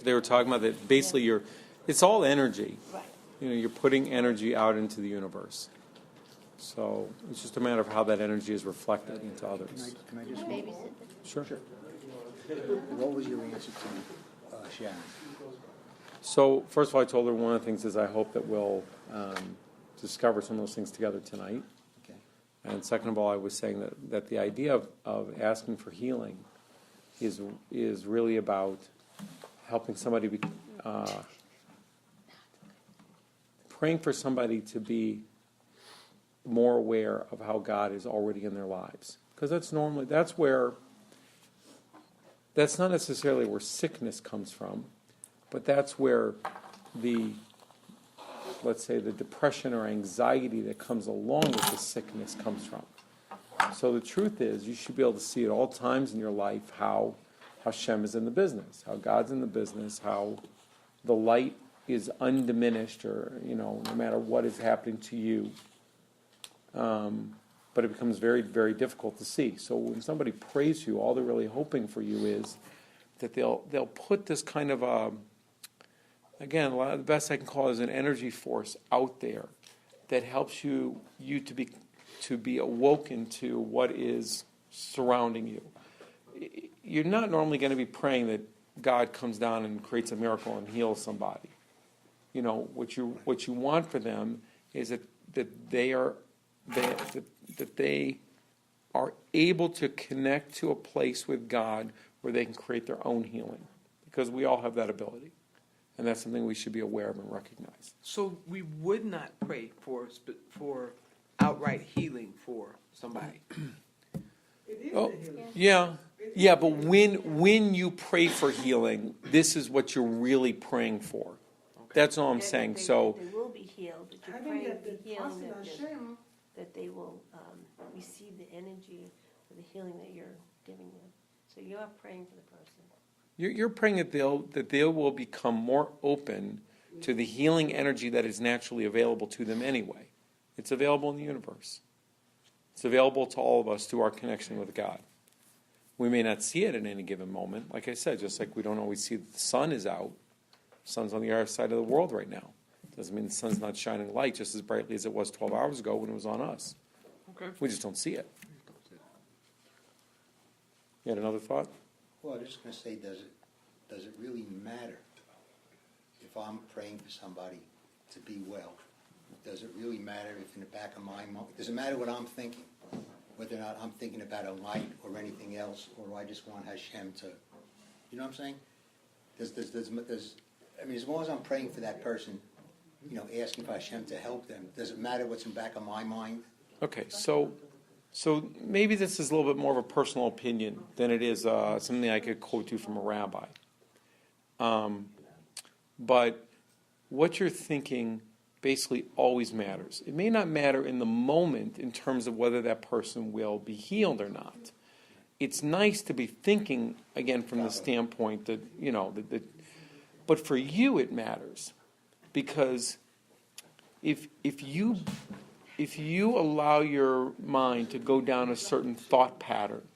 They were talking about that basically it's all energy. Right. You're putting energy out into the universe. So it's just a matter of how that energy is reflected into others. Can I just Babysit. Sure. What was your answer to Sharon? So first of all, I told her one of the things is I hope that we'll discover some of those things together tonight. Okay. And second of all, I was saying that the idea of asking for healing is really about helping somebody be, praying for somebody to be more aware of how God is already in their lives. Because that's not necessarily where sickness comes from, but that's where let's say the depression or anxiety that comes along with the sickness comes from. So the truth is, you should be able to see at all times in your life how Hashem is in the business, how God's in the business, how the light is undiminished, or no matter what is happening to you. But it becomes very, very difficult to see. So when somebody prays for you, all they're really hoping for you is that they'll put this kind of again, the best I can call it is an energy force out there that helps you to be awoken to what is surrounding you. You're not normally going to be praying that God comes down and creates a miracle and heals somebody. What you want for them is that they are able to connect to a place with God where they can create their own healing, because we all have that ability, and that's something we should be aware of and recognize. So we would not pray for outright healing for somebody. Oh, yeah, but when you pray for healing, this is what you're really praying for. That's all I'm saying. They will be healed, but you're praying the healing that they will receive the energy for the healing that you're giving them. So you are praying for the person. You're praying that they will become more open to the healing energy that is naturally available to them anyway. It's available in the universe. It's available to all of us through our connection with God. We may not see it at any given moment. Like I said, just like we don't always see that the sun is out. The sun's on the other side of the world right now. Doesn't mean the sun's not shining light just as brightly as it was 12 hours ago when it was on us. Okay. We just don't see it. You had another thought? Well, I was just going to say, does it really matter if I'm praying for somebody to be well? Does it really matter if in the back of my mind, does it matter what I'm thinking? Whether or not I'm thinking about a light or anything else, or I just want Hashem to, you know what I'm saying? As long as I'm praying for that person, asking for Hashem to help them, does it matter what's in the back of my mind? Okay, so maybe this is a little bit more of a personal opinion than it is something I could quote you from a rabbi. But what you're thinking basically always matters. It may not matter in the moment in terms of whether that person will be healed or not. It's nice to be thinking, again, from the standpoint that, but for you it matters. Because if you allow your mind to go down a certain thought pattern,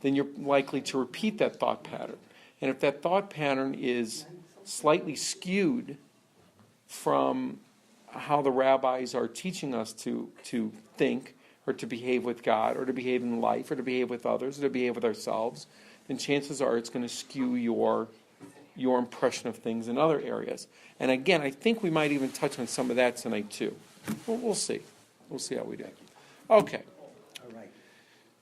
then you're likely to repeat that thought pattern. And if that thought pattern is slightly skewed from how the rabbis are teaching us to think or to behave with God or to behave in life or to behave with others or to behave with ourselves, then chances are it's going to skew your impression of things in other areas. And again, I think we might even touch on some of that tonight too. We'll see. We'll see how we do. Okay. All right.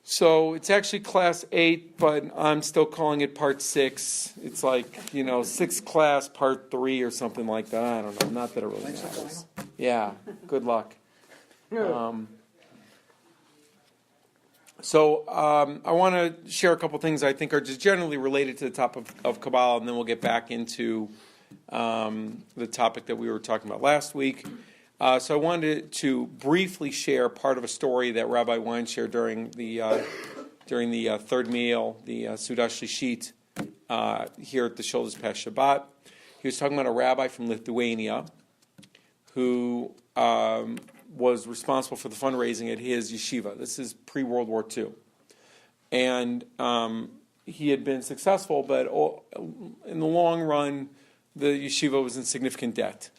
So it's actually class 8, but I'm still calling it part 6. It's like, 6th class, part 3 or something like that. I don't know. Not that it really matters. Yeah. Good luck. So I want to share a couple things I think are just generally related to the topic of Kabbalah, and then we'll get back into the topic that we were talking about last week. So I wanted to briefly share part of a story that Rabbi Wein shared during the third meal, the Sudash Lishit, here at the Shul this past Shabbat. He was talking about a rabbi from Lithuania who was responsible for the fundraising at his yeshiva. This is pre-World War II. And he had been successful, but in the long run, the yeshiva was in significant debt.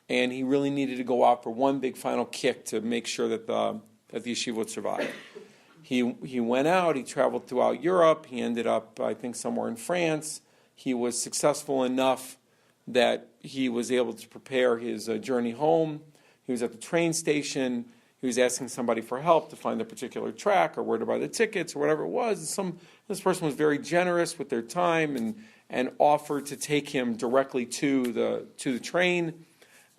And he really needed to go out for one big final kick to make sure that the yeshiva would survive. He went out, he traveled throughout Europe, he ended up, I think, somewhere in France. He was successful enough that he was able to prepare his journey home. He was at the train station. He was asking somebody for help to find a particular track or where to buy the tickets or whatever it was. This person was very generous with their time and offered to take him directly to the train.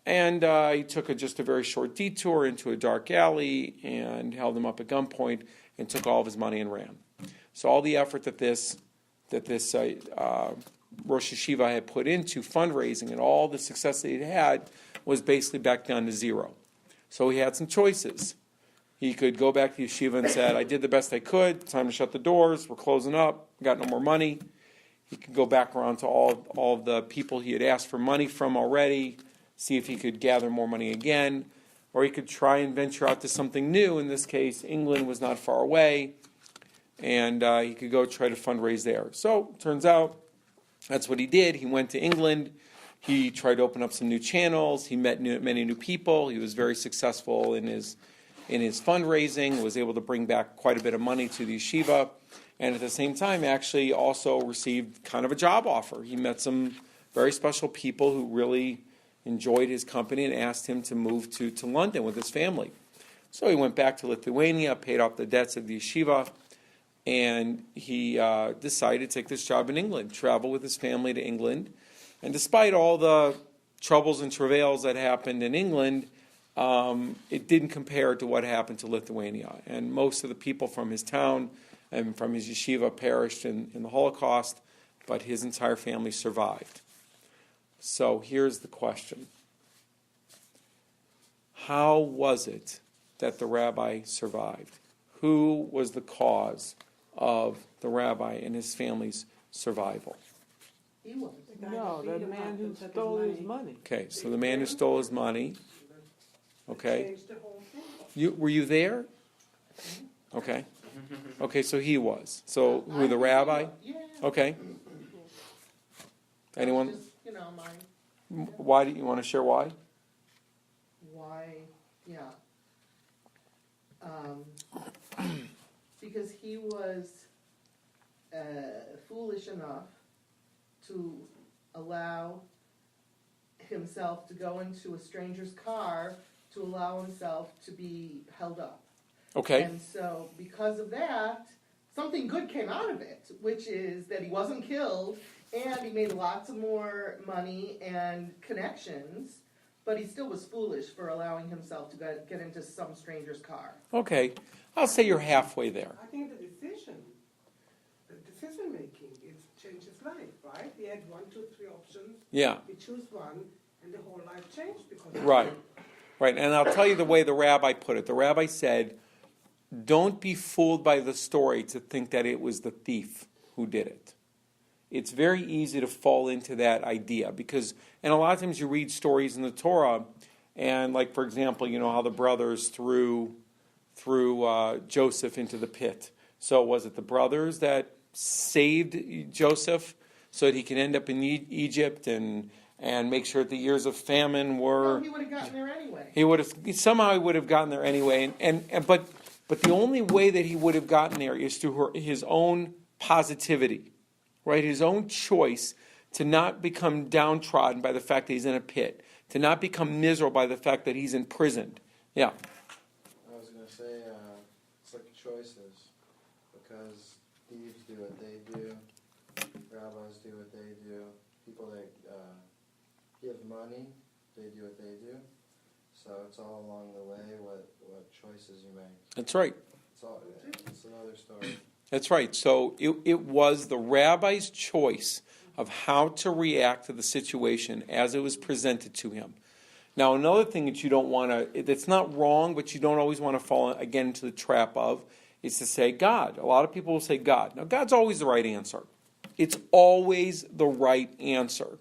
And he took just a very short detour into a dark alley and held him up at gunpoint and took all of his money and ran. So all the effort that this Rosh Yeshiva had put into fundraising and all the success that he'd had was basically back down to zero. So he had some choices. He could go back to yeshiva and said, I did the best I could, time to shut the doors, we're closing up, got no more money. He could go back around to all of the people he had asked for money from already, see if he could gather more money again, or he could try and venture out to something new. In this case, England was not far away, and he could go try to fundraise there. So, turns out, that's what he did. He went to England. He tried to open up some new channels. He met many new people. He was very successful in his fundraising, was able to bring back quite a bit of money to the yeshiva, and at the same time actually also received kind of a job offer. He met some very special people who really enjoyed his company and asked him to move to London with his family. So he went back to Lithuania, paid off the debts of the yeshiva, and he decided to take this job in England, travel with his family to England. And despite all the troubles and travails that happened in England, it didn't compare to what happened to Lithuania. And most of the people from his town and from his yeshiva perished in the Holocaust, but his entire family survived. So here's the question. How was it that the rabbi survived? Who was the cause of the rabbi and his family's survival? He was. No, the man who stole his money. Okay, so the man who stole his money. Okay. Were you there? Okay. Okay, so he was. So who, the rabbi? Yeah. Okay. Anyone? Just, Why do you want to share why? yeah. Because he was foolish enough to allow himself to go into a stranger's car to allow himself to be held up. Okay. And so because of that, something good came out of it, which is that he wasn't killed and he made lots of more money and connections, but he still was foolish for allowing himself to get into some stranger's car. Okay. I'll say you're halfway there. I think the decision making is changed his life, right? He had 1, 2, 3 options. Yeah. He chose one, and the whole life changed because of Right. it. Right. And I'll tell you the way the rabbi put it. The rabbi said, don't be fooled by the story to think that it was the thief who did it. It's very easy to fall into that idea because, and a lot of times you read stories in the Torah, and like, for example, you know how the brothers threw Joseph into the pit. So was it the brothers that saved Joseph so that he could end up in Egypt and make sure that the years of famine were... No, he would have gotten there anyway. He would have gotten there anyway. But the only way that he would have gotten there is through his own positivity, right? His own choice to not become downtrodden by the fact that he's in a pit, to not become miserable by the fact that he's imprisoned. Yeah. I was going to say, it's like choices, because thieves do what they do, rabbis do what they do, people that give money, they do what they do. So it's all along the way what choices you make. That's right. It's another story. That's right. So it was the rabbi's choice of how to react to the situation as it was presented to him. Now, another thing that you don't want to, that's not wrong, but you don't always want to fall again into the trap of, is to say God. A lot of people will say God. Now, God's always the right answer. It's always the right answer.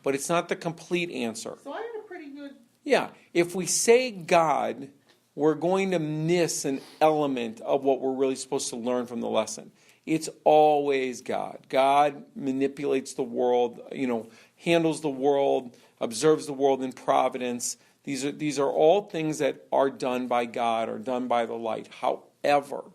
But it's not the complete answer. So I had a pretty good... Yeah. If we say God, we're going to miss an element of what we're really supposed to learn from the lesson. It's always God. God manipulates the world, handles the world, observes the world in providence. These are all things that are done by God or done by the light. However,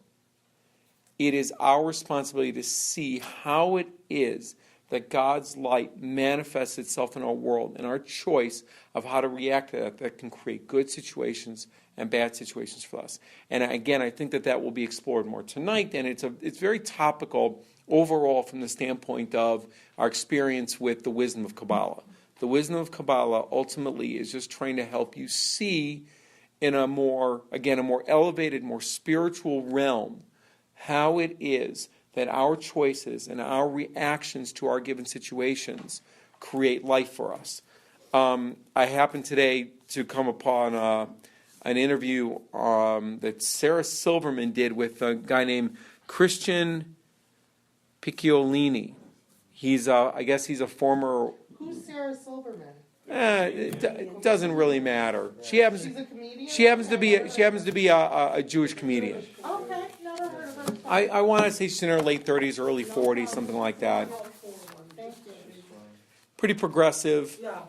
it is our responsibility to see how it is that God's light manifests itself in our world, and our choice of how to react to that can create good situations and bad situations for us. And again, I think that will be explored more tonight, and it's very topical overall from the standpoint of our experience with the wisdom of Kabbalah. The wisdom of Kabbalah ultimately is just trying to help you see in a more elevated, more spiritual realm how it is that our choices and our reactions to our given situations create life for us. I happened today to come upon an interview that Sarah Silverman did with a guy named Christian Picciolini. I guess he's a former... Who's Sarah Silverman? It doesn't really matter. She happens She's a comedian? She happens to be a Jewish comedian. Okay, never heard of her. I want to say she's in her late 30s, early 40s, something like that. Thank you. Pretty progressive. Yeah,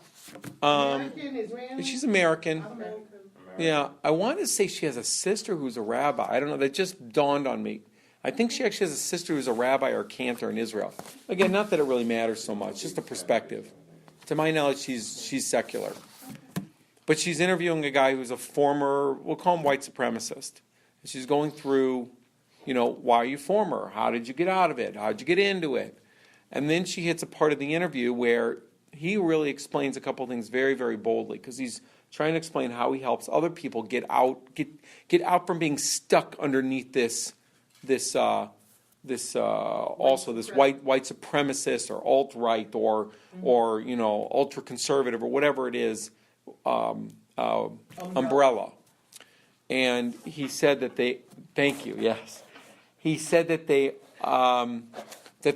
American, Israeli? She's American. Okay. Yeah, I want to say she has a sister who's a rabbi. I don't know. That just dawned on me. I think she actually has a sister who's a rabbi or a cantor in Israel. Again, not that it really matters so much, just a perspective. To my knowledge, she's secular. But she's interviewing a guy who's a former, we'll call him white supremacist. And she's going through, why are you former? How did you get out of it? How did you get into it? And then she hits a part of the interview where he really explains a couple things very, very boldly, because he's trying to explain how he helps other people get out from being stuck underneath this white supremacist or alt-right or ultra-conservative or whatever it is umbrella. And he said that he said that that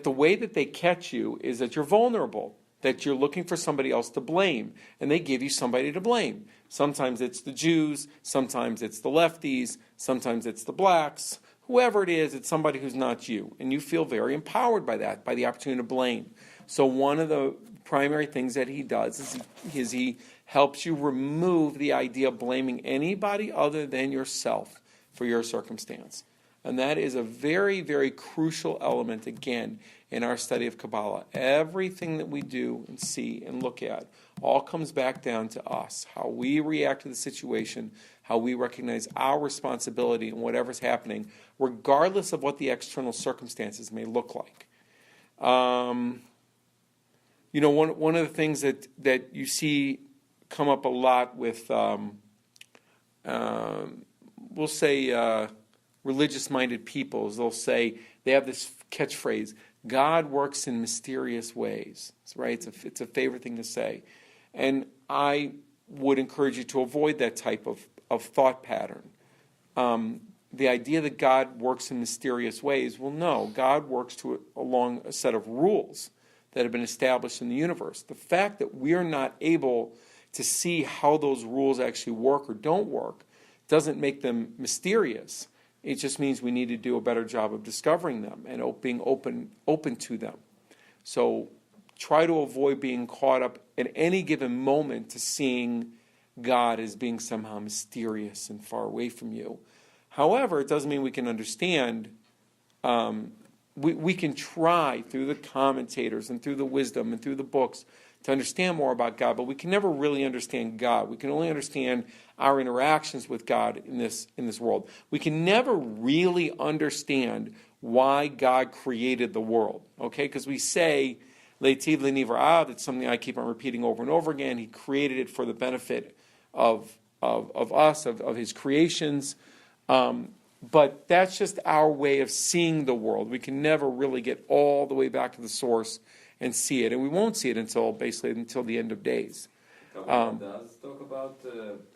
the way that they catch you is that you're vulnerable, that you're looking for somebody else to blame, and they give you somebody to blame. Sometimes it's the Jews, sometimes it's the lefties, sometimes it's the blacks. Whoever it is, it's somebody who's not you. And you feel very empowered by that, by the opportunity to blame. So one of the primary things that he does is he helps you remove the idea of blaming anybody other than yourself for your circumstance. And that is a very, very crucial element, again, in our study of Kabbalah. Everything that we do and see and look at all comes back down to us, how we react to the situation, how we recognize our responsibility in whatever's happening, regardless of what the external circumstances may look like. One of the things that you see come up a lot with, we'll say, religious-minded people, is they'll say, they have this catchphrase, God works in mysterious ways. Right? It's a favorite thing to say. And I would encourage you to avoid that type of thought pattern. The idea that God works in mysterious ways, well, no, God works along a set of rules that have been established in the universe. The fact that we're not able to see how those rules actually work or don't work doesn't make them mysterious. It just means we need to do a better job of discovering them and being open to them. So try to avoid being caught up at any given moment to seeing God as being somehow mysterious and far away from you. However, it doesn't mean we can understand. We can try through the commentators and through the wisdom and through the books to understand more about God, but we can never really understand God. We can only understand our interactions with God in this world. We can never really understand why God created the world, okay? Because we say, Leitiv L'Nivra'ah, that's something I keep on repeating over and over again. He created it for the benefit of us, of his creations. But that's just our way of seeing the world. We can never really get all the way back to the source and see it. And we won't see it until the end of days. Kabbalah does talk about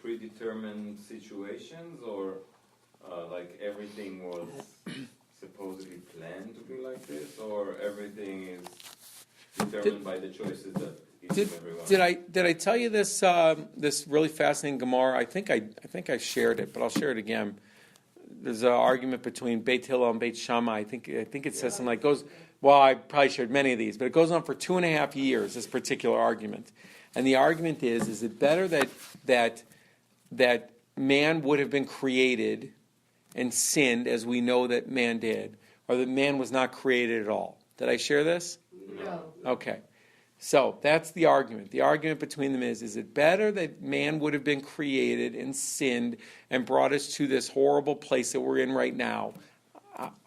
predetermined situations, or like everything was supposedly planned to be like this, or everything is determined by the choices that each and everyone. Did I tell you this this really fascinating Gemara? I think I shared it, but I'll share it again. there's an argument between Beit Hillel and Beit Shammai. I think it says something like goes. Well, I probably shared many of these, but it goes on for 2.5 years. This particular argument, and the argument is it better that man would have been created and sinned as we know that man did, or that man was not created at all? Did I share this? No. Okay. So that's the argument. The argument between them is it better that man would have been created and sinned and brought us to this horrible place that we're in right now?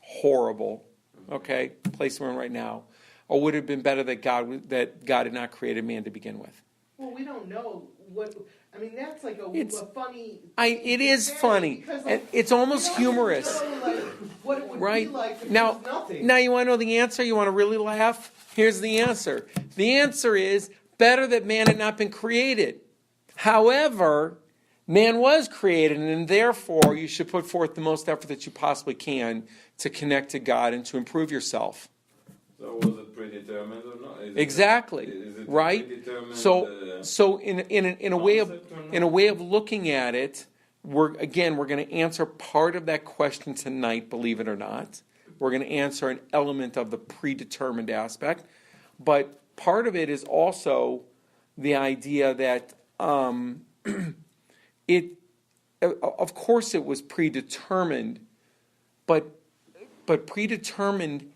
Horrible, okay, place we're in right now. Or would it have been better that God had not created man to begin with? Well, we don't know what. I mean, that's like a funny. It is funny. Because, And it's almost humorous. Know, like, what it would Right. be like if Now, there was nothing. now you want to know the answer? You want to really laugh? Here's the answer. The answer is better that man had not been created. However, man was created, and therefore you should put forth the most effort that you possibly can to connect to God and to improve yourself. So was it predetermined or not? Exactly. Is it Right? predetermined, So in a way of concept or not? in a way of looking at it, we're going to answer part of that question tonight, believe it or not. We're going to answer an element of the predetermined aspect, but part of it is also the idea that of course it was predetermined, but predetermined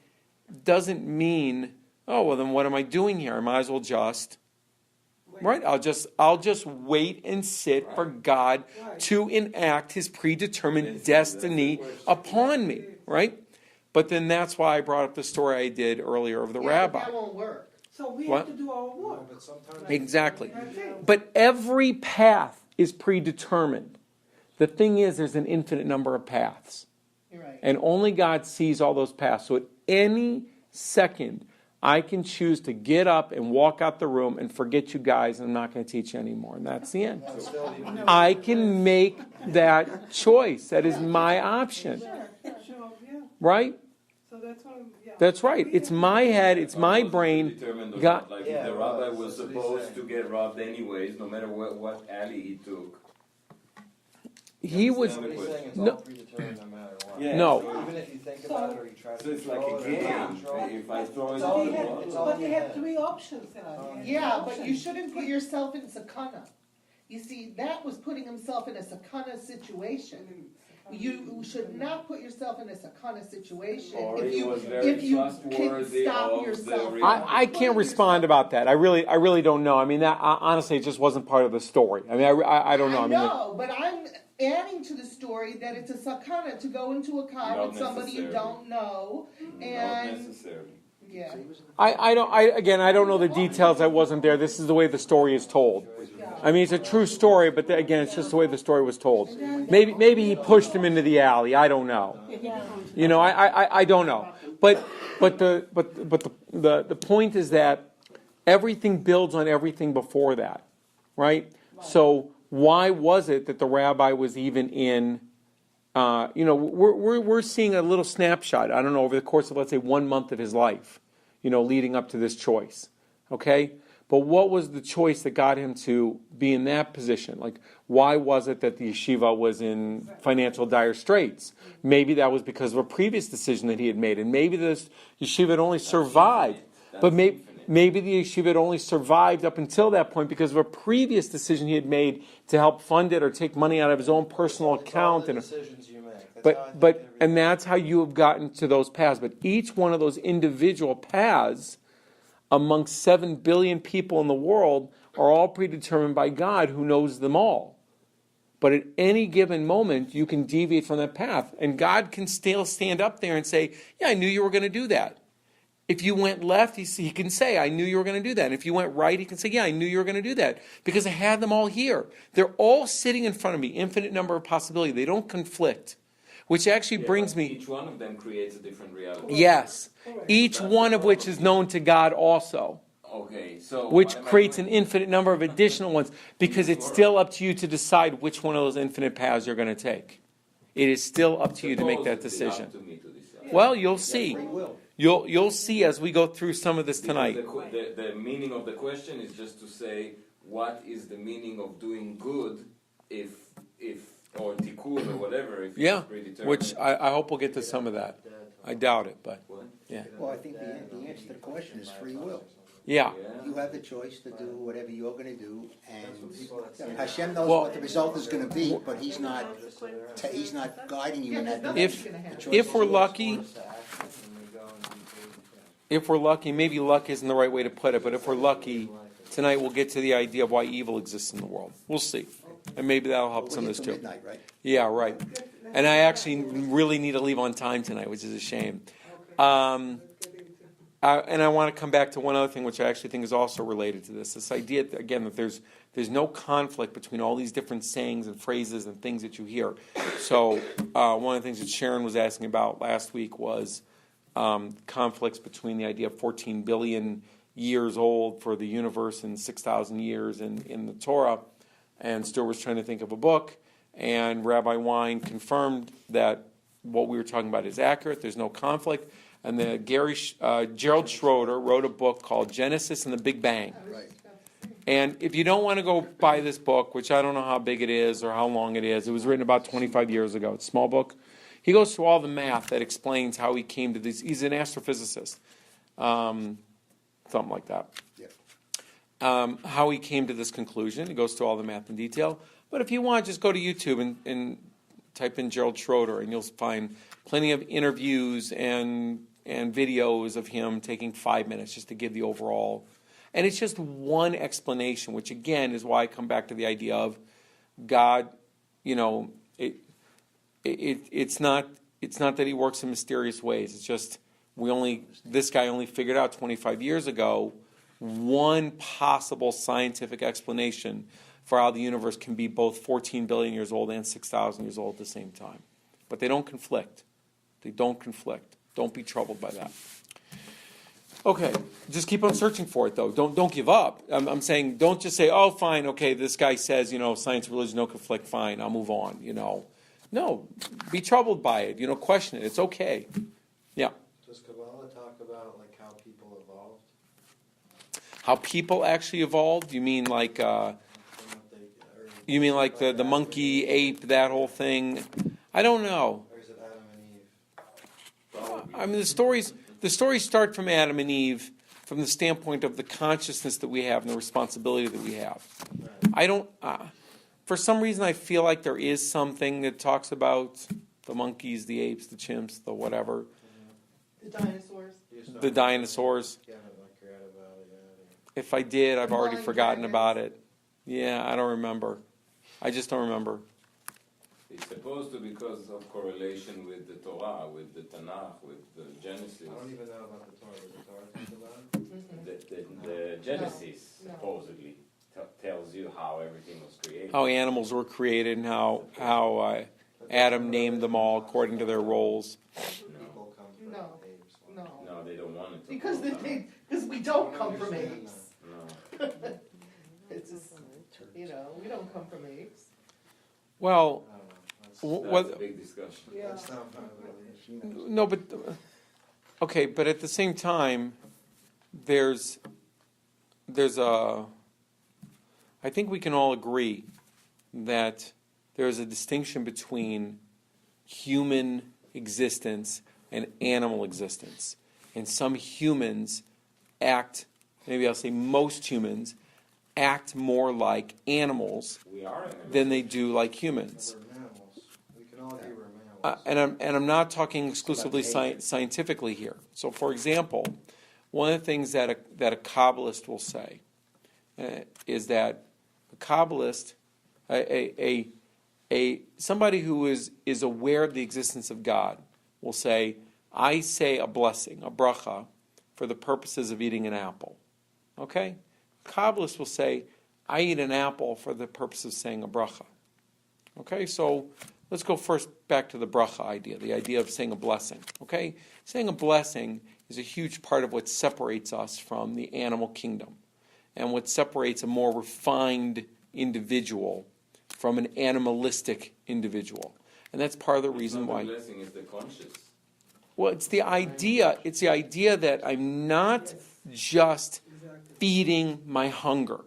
doesn't mean, oh well, then what am I doing here? I might as well just right. I'll just wait and sit for God to enact His predetermined destiny upon me, right? But then that's why I brought up the story I did earlier of the rabbi. But that won't work. So we What? have to do our work. But sometimes Exactly. That's it. But every path is predetermined. The thing is, there's an infinite number of paths. You're right. And only God sees all those paths. So at any second, I can choose to get up and walk out the room and forget you guys, and I'm not going to teach you anymore. And that's the end. still you I can make that choice. That is my option. Sure, yeah. Right? So that's what yeah. That's right. It's my head. It's my brain. Predetermined or God, not? Like Yeah, if the well, rabbi was that's what he's supposed saying. to get robbed anyways, no matter what alley he took. he was. Somebody's saying it's No. all predetermined no matter what. Yeah, No. so Even if you think about it or you try to So it's like control a it or game. control it, If I throw It's it all on But the they in- wall. it's had, all but in they your had head. 3 options. Ella. They had Yeah, three but you options. shouldn't put yourself in sakana. You see, that was putting himself in a sakana situation. You should not put yourself in a sakana situation Or if he you was very if you can trustworthy stop of the yourself. real- I can't respond about that. I really don't know. I mean, that honestly, it just wasn't part of the story. I mean, I don't know. I I mean, know, but I'm adding to the story that it's a sakana to go into a car Not with somebody you necessarily. don't know, Not and necessarily. yeah. I don't know the details. I wasn't there. This is the way the story is told. I mean, it's a true story, but again, it's just the way the story was told. Maybe he pushed him into the alley. I don't know. You know, I don't know. But the point is that everything builds on everything before that, right? So why was it that the rabbi was even in? We're seeing a little snapshot. I don't know, over the course of, let's say, 1 month of his life, leading up to this choice. Okay. But what was the choice that got him to be in that position? Like, why was it that the yeshiva was in financial dire straits? Maybe that was because of a previous decision that he had made, and maybe this yeshiva had only survived. But maybe the yeshiva had only survived up until that point because of a previous decision he had made to help fund it or take money out of his own personal It's all account. the And decisions you make. That's how I think and that's how you have gotten to those paths. But each one of those individual paths amongst 7 billion people in the world are all predetermined by God, who knows them all. But at any given moment, you can deviate from that path. And God can still stand up there and say, yeah, I knew you were going to do that. If you went left, he can say, I knew you were going to do that. And if you went right, he can say, yeah, I knew you were going to do that. Because I had them all here. They're all sitting in front of me, infinite number of possibilities. They don't conflict. Which actually brings me... Each one of them creates a different reality. Yes. Each one of which is known to God also. Okay, so Which what am I creates doing? an infinite number of additional ones, because it's still up to you to decide which one of those infinite paths you're going to take. It is still up to you to make that Supposedly decision. up to me to decide. Well, you'll see. Free will. You'll see as we go through some of this Because tonight. the meaning of the question is just to say, what is the meaning of doing good if or tikkun or whatever, if Yeah, it's predetermined. which I hope we'll get to some of that. I doubt it, but What? yeah. Well, I think the answer to the question is free will. Yeah. You have the choice to do whatever you're gonna do, That's what and people that say. Hashem knows Well- what the result is gonna be, but He's not guiding you in that direction. If gonna happen. if we're lucky, Force to action, and we go and do crazy crap. if we're lucky, maybe luck isn't the right way to put it, but if we're lucky, tonight we'll get to the idea of why evil exists in the world. We'll see, and maybe that'll help We'll some of get this to too. midnight, right? Yeah, right. And I actually really need to leave on time tonight, which is a shame. And I want to come back to one other thing, which I actually think is also related to this. This idea, again, that there's no conflict between all these different sayings and phrases and things that you hear. So one of the things that Sharon was asking about last week was conflicts between the idea of 14 billion years old for the universe and 6,000 years in the Torah. And Stuart was trying to think of a book, and Rabbi Wein confirmed that what we were talking about is accurate. There's no conflict. And Gerald Schroeder wrote a book called Genesis and the Big Bang. Right. And if you don't want to go buy this book, which I don't know how big it is or how long it is, it was written about 25 years ago. It's a small book. He goes through all the math that explains how he came to this. He's an astrophysicist, something like that. Yeah. How he came to this conclusion. He goes through all the math in detail. But if you want, just go to YouTube and type in Gerald Schroeder, and you'll find plenty of interviews and videos of him taking 5 minutes just to give the overall. And it's just one explanation, which again is why I come back to the idea of God. You know, it's not that He works in mysterious ways. It's just this guy only figured out 25 years ago one possible scientific explanation for how the universe can be both 14 billion years old and 6,000 years old at the same time. But they don't conflict. They don't conflict. Don't be troubled by that. Okay, just keep on searching for it, though. Don't give up. I'm saying don't just say, oh, fine, okay, this guy says, science and religion, no conflict, fine, I'll move on, No, be troubled by it, question it. It's okay. Yeah. Does Kabbalah talk about like how people evolved? How people actually evolved? You mean like... From what You mean like the monkey, ape, that whole thing? I don't know. Or is it Adam and Eve? Probably. I mean, the stories start from Adam and Eve from the standpoint of the consciousness that we have and the responsibility that we have. Right. I don't, for some reason I feel like there is something that talks about the monkeys, the apes, the chimps, the whatever, The dinosaurs. the dinosaurs. You haven't like read about it yet. If I did, I've already Flying forgotten dragons. about it. Yeah, I don't remember. I just don't remember. It's supposed to because of correlation with the Torah, with the Tanakh, with the Genesis. I don't even know about the Torah. Does the Torah talk about it? The Genesis No. supposedly tells you how everything was created. How animals were created and how Adam named them all according to their roles. People come from No. apes. No. No, they don't want it to. Because come down. because we don't come from apes. No. It's just, we don't come from apes. Well, I don't know. That's, That's a big discussion. Yeah. that's not my belief. no, but okay, but at the same time, there's I think we can all agree that there's a distinction between human existence and animal existence. And some humans act, maybe I'll say most humans, act more like animals We are animals. than they do like humans. We're mammals. We can all agree we're mammals. And I'm not talking exclusively scientifically here. So, for example, one of the things that a Kabbalist will say is that a Kabbalist, somebody who is aware of the existence of God, will say, "I say a blessing, a bracha, for the purposes of eating an apple." Okay, Kabbalists will say, "I eat an apple for the purpose of saying a bracha." Okay, so let's go first back to the bracha idea, the idea of saying a blessing. Okay, saying a blessing is a huge part of what separates us from the animal kingdom, and what separates a more refined individual from an animalistic individual, and that's part of the reason It's not why. the blessing is the conscious. Well, it's the idea. It's the idea that I'm not just feeding my hunger.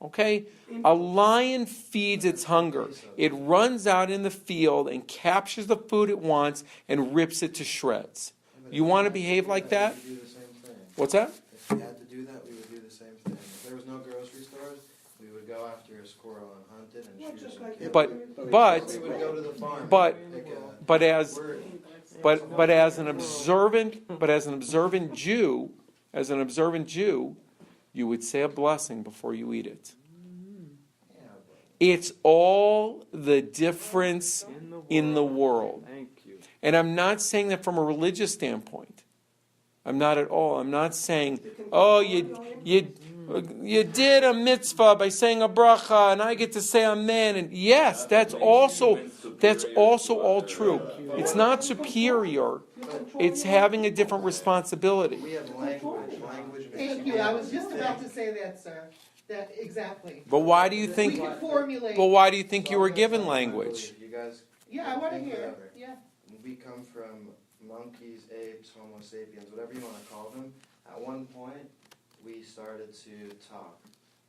Okay? A lion feeds its hunger. It runs out in the field and captures the food it wants and rips it to shreds. You want to behave like that? We would do the same thing. What's that? If we had to do that, we would do the same thing. If there was no grocery stores, we would go after a squirrel and hunt it and Well, shoot just it. and like kill But it. but We would go to the farm. but and pick a but as bird. but as an observant Jew, you would say a blessing before you eat it. Yeah, but It's all the difference in the world. Thank you. And I'm not saying that from a religious standpoint. I'm not at all. I'm not saying, oh, you did a mitzvah by saying a bracha, and I get to say amen. And yes, that's also all true. It's not superior. It's having a different responsibility. we have language. Language makes Thank you, I was just about to say that, sir. That, exactly. But why do you We think? can formulate. But why do you think you were given language? You guys, Yeah, I want to think hear, whatever. yeah. We come from monkeys, apes, Homo sapiens, whatever you want to call them. At one point, we started to talk.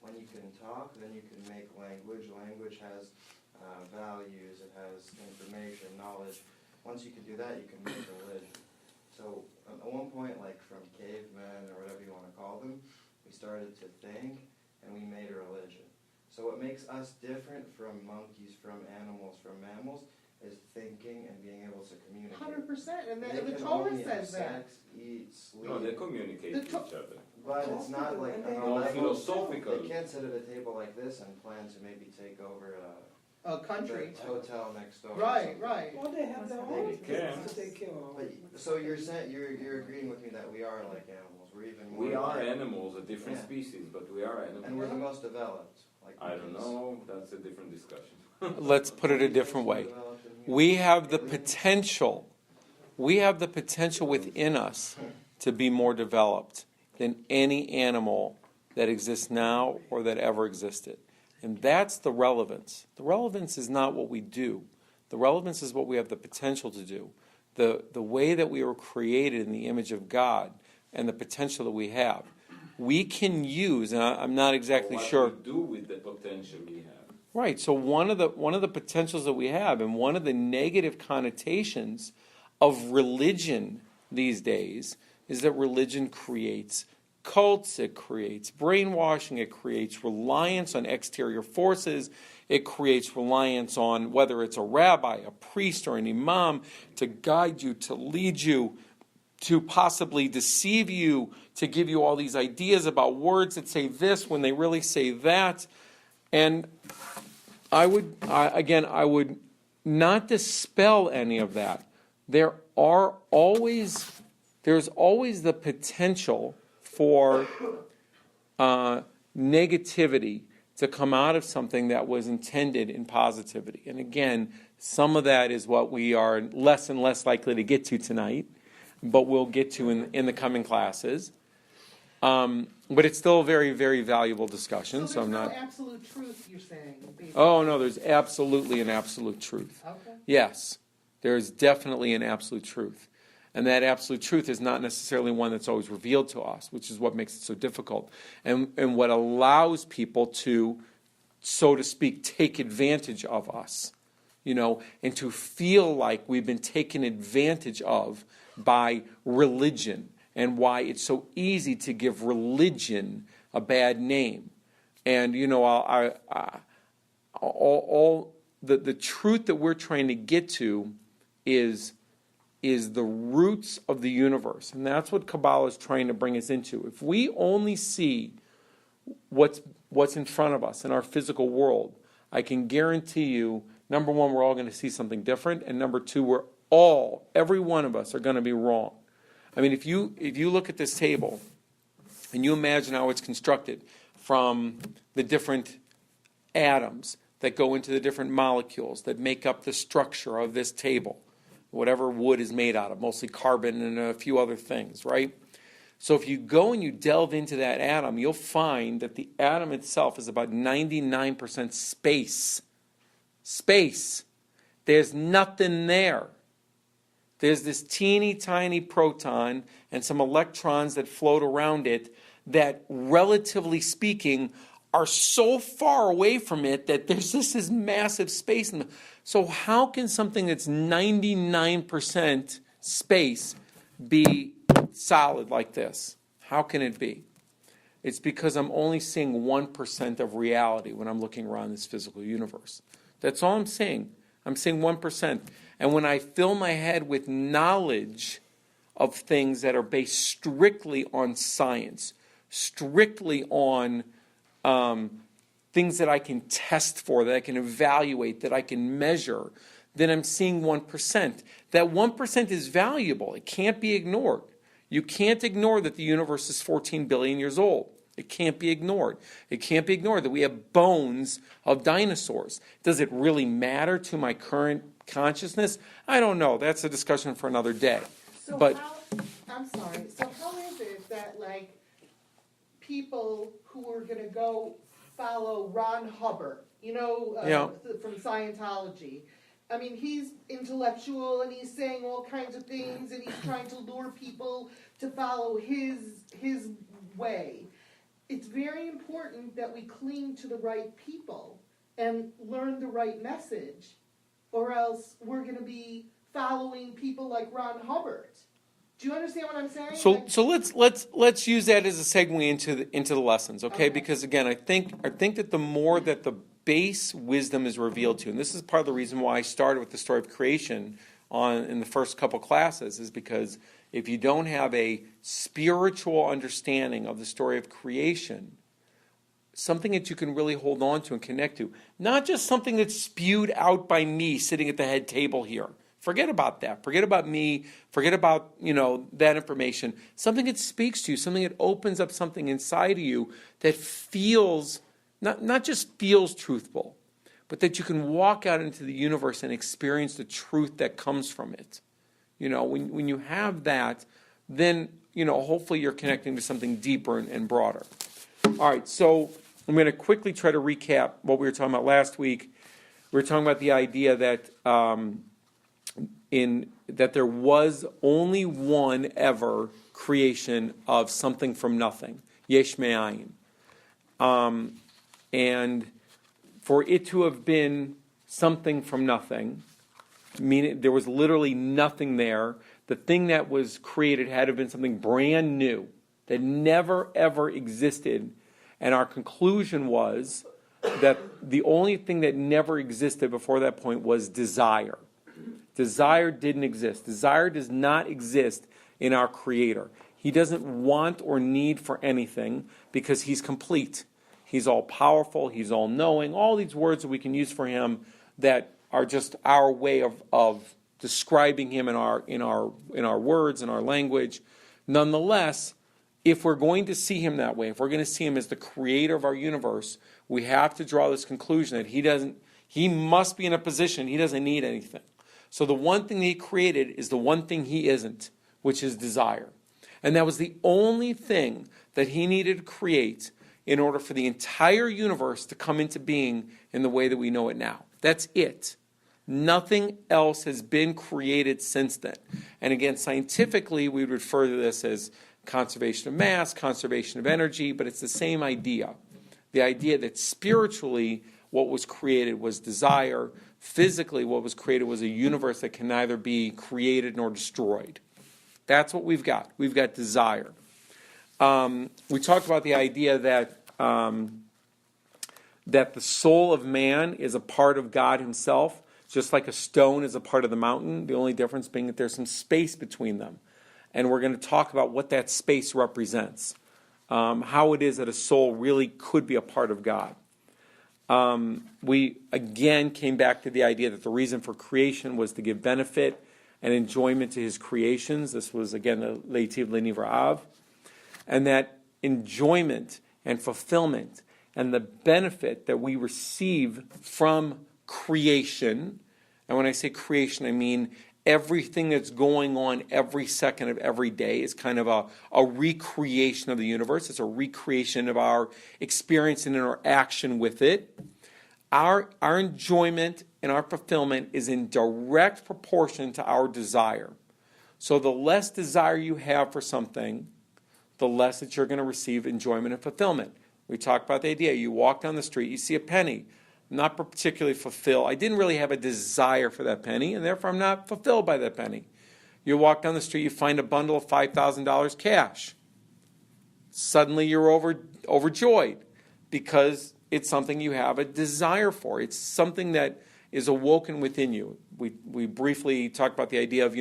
When you can talk, then you can make language. Language has values, it has information, knowledge. Once you can do that, you can make religion. So at one point, like from cavemen or whatever you want to call them, we started to think and we made a religion. So what makes us different from monkeys, from animals, from mammals, is thinking and being able to communicate. 100%, and They the can Torah only have says that. sex, eat, sleep. No, they communicate with each other. But it's not like on a All level. philosophical. They can't sit at a table like this and plan to maybe take over A country. the hotel next door. or Right, something. right. Well, they have their own things to take care of. But, so you're saying you're agreeing with me that we are like animals. We're even more. We are like- animals, a different Yeah. species, but we are and we're animals. the most developed. Like I don't humans. know, that's a different discussion. Let's put it a different way. Developed than humans. We have the Aliens. potential. We have the potential within us to be more developed than any animal that exists now or that ever existed. And that's the relevance. The relevance is not what we do. The relevance is what we have the potential to do. The way that we were created in the image of God and the potential that we have. We can use, and I'm not exactly What sure. we do with the potential we have. Right. So one of the potentials that we have, and one of the negative connotations of religion these days, is that religion creates cults, it creates brainwashing, it creates reliance on exterior forces, it creates reliance on whether it's a rabbi, a priest, or an imam to guide you, to lead you, to possibly deceive you, to give you all these ideas about words that say this when they really say that. And I would not dispel any of that. There's always the potential for negativity to come out of something that was intended in positivity. And again, some of that is what we are less and less likely to get to tonight, but we'll get to in the coming classes. But it's still a very, very valuable discussion. So there's I'm not. no absolute truth, you're saying? Basically. Oh no, there's absolutely an absolute truth. Okay. Yes, there is definitely an absolute truth. And that absolute truth is not necessarily one that's always revealed to us, which is what makes it so difficult. And what allows people to, so to speak, take advantage of us, and to feel like we've been taken advantage of by religion, and why it's so easy to give religion a bad name. And, all the truth that we're trying to get to is the roots of the universe. And that's what Kabbalah is trying to bring us into. If we only see what's in front of us in our physical world, I can guarantee you, number one, we're all going to see something different, and number two, every one of us are going to be wrong. I mean, if you look at this table and you imagine how it's constructed from the different atoms that go into the different molecules that make up the structure of this table, whatever wood is made out of, mostly carbon and a few other things, right? So if you go and you delve into that atom, you'll find that the atom itself is about 99% space. Space. There's nothing there. There's this teeny tiny proton and some electrons that float around it that, relatively speaking, are so far away from it that there's just this massive space. So how can something that's 99% space be solid like this? How can it be? It's because I'm only seeing 1% of reality when I'm looking around this physical universe. That's all I'm seeing. I'm seeing 1%. And when I fill my head with knowledge of things that are based strictly on science, strictly on things that I can test for, that I can evaluate, that I can measure, then I'm seeing 1%. That 1% is valuable. It can't be ignored. You can't ignore that the universe is 14 billion years old. It can't be ignored. It can't be ignored that we have bones of dinosaurs. Does it really matter to my current consciousness? I don't know. That's a discussion for another day. So But I'm sorry. So how is it that, like, people who are going to go follow Ron Hubbard, from Scientology, I mean, he's intellectual and he's saying all kinds of things and he's trying to lure people to follow his way. It's very important that we cling to the right people and learn the right message, or else we're going to be following people like Ron Hubbard. Do you understand what I'm saying? So let's use that as a segue into the lessons, okay? Because again, I think that the more that the base wisdom is revealed to you, and this is part of the reason why I started with the story of creation in the first couple classes, is because if you don't have a spiritual understanding of the story of creation, something that you can really hold on to and connect to, not just something that's spewed out by me sitting at the head table here. Forget about that. Forget about me. Forget about, that information. Something that speaks to you, something that opens up something inside of you that feels, not just feels truthful, but that you can walk out into the universe and experience the truth that comes from it. When you have that, then, hopefully you're connecting to something deeper and broader. All right, so I'm going to quickly try to recap what we were talking about last week. We were talking about the idea that that there was only one ever creation of something from nothing, yesh me'ayin. And for it to have been something from nothing, meaning there was literally nothing there, the thing that was created had to have been something brand new that never ever existed. And our conclusion was that the only thing that never existed before that point was desire. Desire didn't exist. Desire does not exist in our Creator. He doesn't want or need for anything because He's complete. He's all powerful. He's all knowing. All these words that we can use for Him that are just our way of describing Him in our words, in our language. Nonetheless, if we're going to see Him that way, if we're going to see Him as the Creator of our universe, we have to draw this conclusion that He must be in a position He doesn't need anything. So the one thing that He created is the one thing He isn't, which is desire. And that was the only thing that He needed to create in order for the entire universe to come into being in the way that we know it now. That's it. Nothing else has been created since then. And again, scientifically, we would refer to this as conservation of mass, conservation of energy, but it's the same idea. The idea that spiritually, what was created was desire. Physically, what was created was a universe that can neither be created nor destroyed. That's what we've got. We've got desire. We talked about the idea that that the soul of man is a part of God Himself, just like a stone is a part of the mountain, the only difference being that there's some space between them. And we're going to talk about what that space represents, how it is that a soul really could be a part of God. We again came back to the idea that the reason for creation was to give benefit and enjoyment to His creations. This was, again, the Leitiv Leni V'Ra'av. And that enjoyment and fulfillment and the benefit that we receive from creation, and when I say creation, I mean everything that's going on every second of every day is kind of a recreation of the universe. It's a recreation of our experience and interaction with it. Our enjoyment and our fulfillment is in direct proportion to our desire. So the less desire you have for something, the less that you're going to receive enjoyment and fulfillment. We talked about the idea. You walk down the street, you see a penny. I'm not particularly fulfilled. I didn't really have a desire for that penny, and therefore I'm not fulfilled by that penny. You walk down the street, you find a bundle of $5,000 cash. Suddenly you're overjoyed because it's something you have a desire for. It's something that is awoken within you. We briefly talked about the idea of,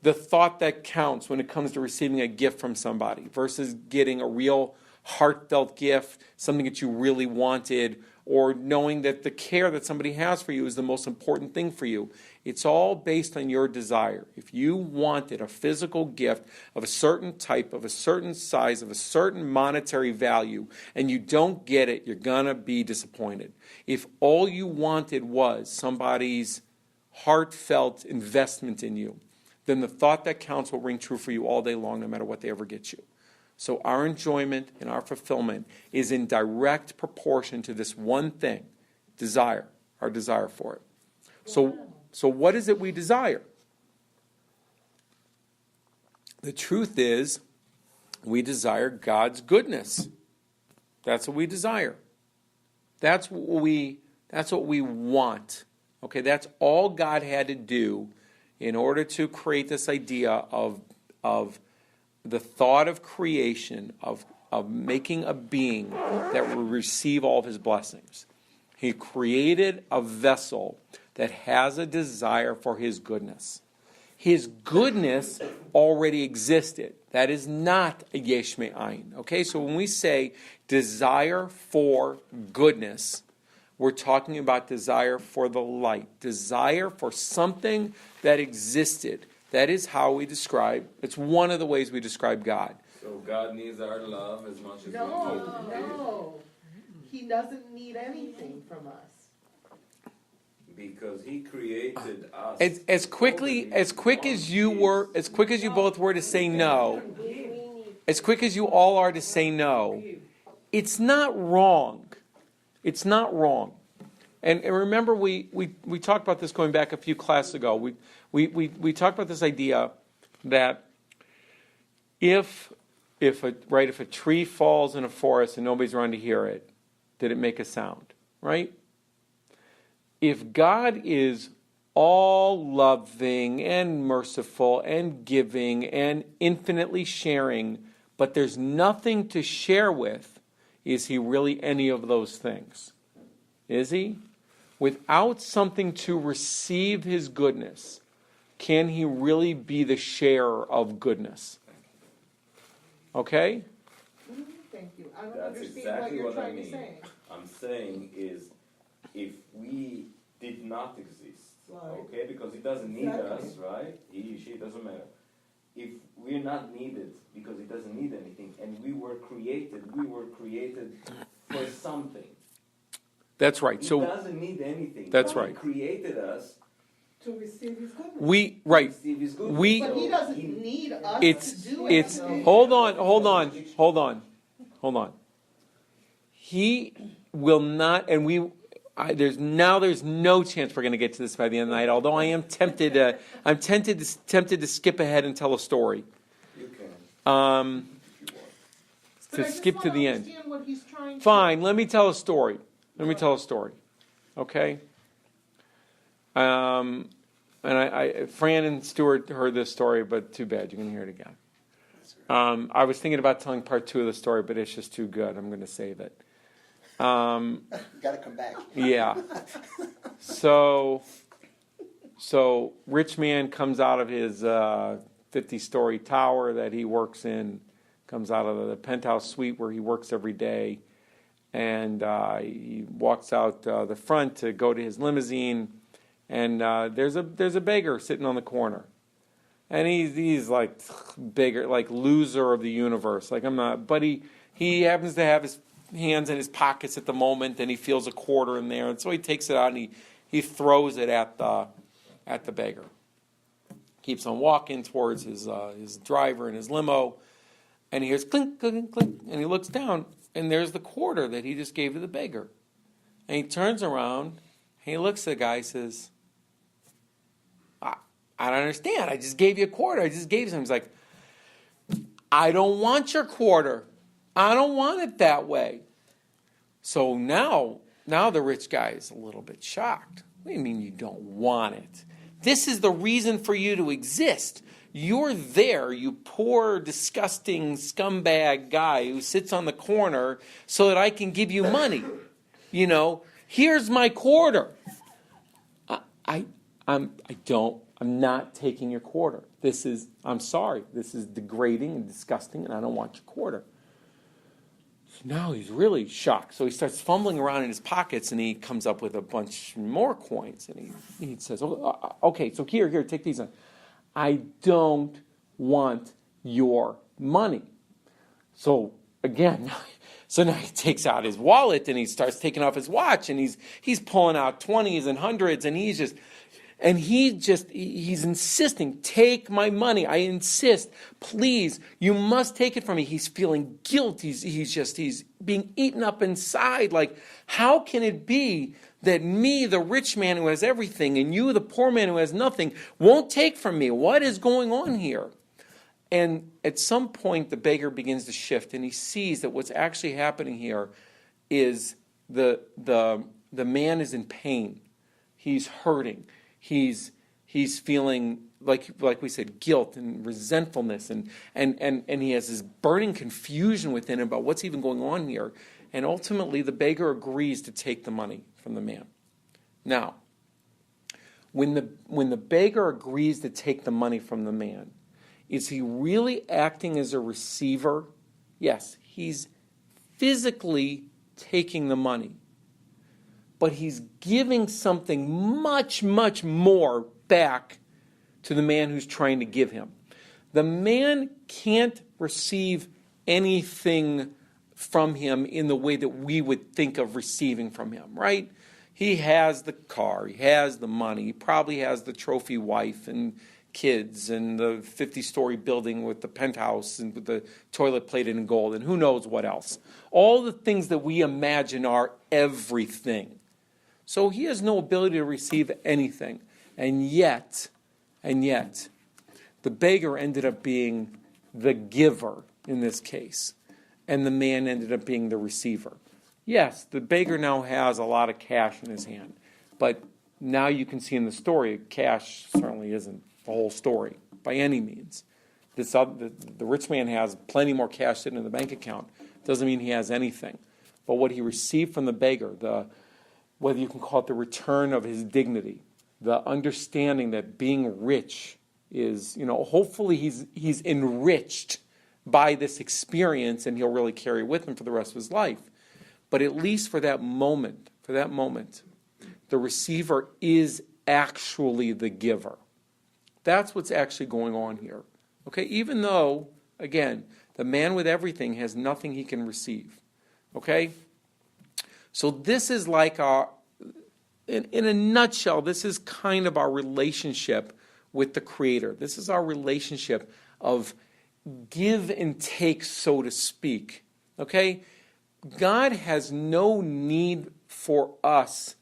the thought that counts when it comes to receiving a gift from somebody versus getting a real heartfelt gift, something that you really wanted, or knowing that the care that somebody has for you is the most important thing for you. It's all based on your desire. If you wanted a physical gift of a certain type, of a certain size, of a certain monetary value, and you don't get it, you're going to be disappointed. If all you wanted was somebody's heartfelt investment in you, then the thought that counts will ring true for you all day long, no matter what they ever get you. So our enjoyment and our fulfillment is in direct proportion to this one thing, desire, our desire for it. So what is it we desire? The truth is, we desire God's goodness. That's what we desire. That's what we want. Okay, that's all God had to do in order to create this idea of the thought of creation, of making a being that will receive all of his blessings. He created a vessel that has a desire for his goodness. His goodness already existed. That is not a yesh me'ayin. Okay, so when we say desire for goodness, we're talking about desire for the light, desire for something that existed. That is how we describe, it's one of the ways we describe God. So God needs our love as much as we need No. He doesn't need anything from us. because He created us. As quick as you both were to say no, as quick as you all are to say no, it's not wrong. It's not wrong. And remember, we talked about this going back a few classes ago. We talked about this idea that if a tree falls in a forest and nobody's around to hear it, did it make a sound? Right? If God is all loving and merciful and giving and infinitely sharing, but there's nothing to share with, is He really any of those things? Is He? Without something to receive His goodness, can He really be the sharer of goodness? Okay? Thank you. I don't That's understand exactly what you're what I trying to mean. say. I'm saying is, if we did not exist, Right. okay, because He doesn't need Exactly. us, right? He, she, doesn't matter. If we're not needed because He doesn't need anything, and we were created for something. That's right. He So doesn't need anything. That's He right. created us To receive His goodness. to receive His goodness. But He doesn't need us it's to do it's anything. hold on. He will not, and there's no chance we're going to get to this by the end of the night. Although I am tempted to skip ahead and tell a story. You can. But To I just skip to wanna the end. understand what he's trying to- Fine, let me tell a story. Okay? And Fran and Stuart heard this story, but too bad, you're going to hear it again. I was thinking about telling part 2 of the story, but it's just too good. I'm going to save it. Got to come back. Yeah. So rich man comes out of his 50-story tower that he works in, comes out of the penthouse suite where he works every day, and he walks out the front to go to his limousine, and there's a beggar sitting on the corner, and he's like beggar, like loser of the universe. Like I'm not, but he happens to have his hands in his pockets at the moment, and he feels a quarter in there, and so he takes it out and he throws it at the beggar. Keeps on walking towards his driver in his limo, and he hears clink, clink, clink, and he looks down, and there's the quarter that he just gave to the beggar. And he turns around, and he looks at the guy and says, I don't understand. I just gave you a quarter. I just gave him. He's like, I don't want your quarter. I don't want it that way. So now the rich guy is a little bit shocked. What do you mean you don't want it? This is the reason for you to exist. You're there, you poor, disgusting scumbag guy who sits on the corner so that I can give you money. Here's my quarter. I'm not taking your quarter. I'm sorry, this is degrading and disgusting, and I don't want your quarter. So now he's really shocked. So he starts fumbling around in his pockets, and he comes up with a bunch more coins, and he says, okay, so here, take these. I don't want your money. So again, now he takes out his wallet, and he starts taking off his watch, and he's pulling out 20s and 100s, and he's insisting, take my money. I insist, please, you must take it from me. He's feeling guilt. He's being eaten up inside. Like, how can it be that me, the rich man who has everything, and you, the poor man who has nothing, won't take from me? What is going on here? And at some point, the beggar begins to shift, and he sees that what's actually happening here is the man is in pain. He's hurting. He's feeling, like we said, guilt and resentfulness, and he has this burning confusion within him about what's even going on here. And ultimately, the beggar agrees to take the money from the man. Now, when the beggar agrees to take the money from the man, is he really acting as a receiver? Yes, he's physically taking the money. But he's giving something much, much more back to the man who's trying to give him. The man can't receive anything from him in the way that we would think of receiving from him, right? He has the car, he has the money, he probably has the trophy wife and kids and the 50-story building with the penthouse and with the toilet plated in gold and who knows what else. All the things that we imagine are everything. So he has no ability to receive anything. And yet, the beggar ended up being the giver in this case. And the man ended up being the receiver. Yes, the beggar now has a lot of cash in his hand. But now you can see in the story, cash certainly isn't the whole story by any means. The rich man has plenty more cash sitting in the bank account. Doesn't mean he has anything. But what he received from the beggar, whether you can call it the return of his dignity, the understanding that being rich is, hopefully he's enriched by this experience and he'll really carry it with him for the rest of his life. But at least for that moment, the receiver is actually the giver. That's what's actually going on here. Okay, even though, again, the man with everything has nothing he can receive. Okay? So this is like in a nutshell, this is kind of our relationship with the Creator. This is our relationship of give and take, so to speak. Okay? God has no need for us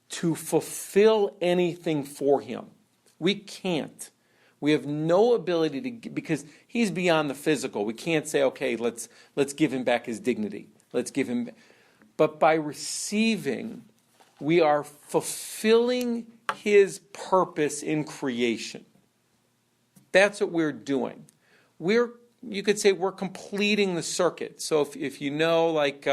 to fulfill anything for Him. We can't. We have no ability to, because He's beyond the physical. We can't say, okay, let's give Him back His dignity. Let's give Him. But by receiving, we are fulfilling His purpose in creation. That's what we're doing. You could say we're completing the circuit. So if you know, like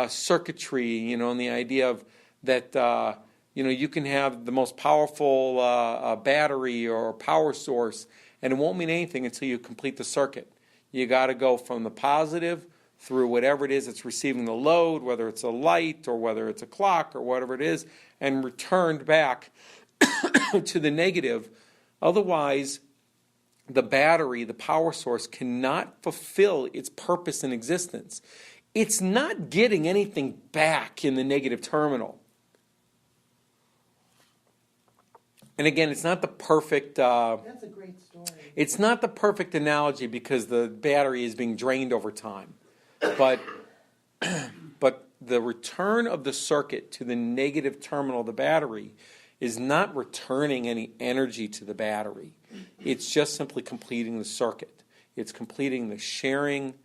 circuitry, and the idea of that, you can have the most powerful battery or power source, and it won't mean anything until you complete the circuit. You got to go from the positive through whatever it is that's receiving the load, whether it's a light or whether it's a clock or whatever it is, and returned back to the negative. Otherwise, the battery, the power source, cannot fulfill its purpose in existence. It's not getting anything back in the negative terminal. And again, it's not the perfect... That's a great story. It's not the perfect analogy because the battery is being drained over time. But the return of the circuit to the negative terminal of the battery is not returning any energy to the battery. It's just simply completing the circuit. It's completing the sharing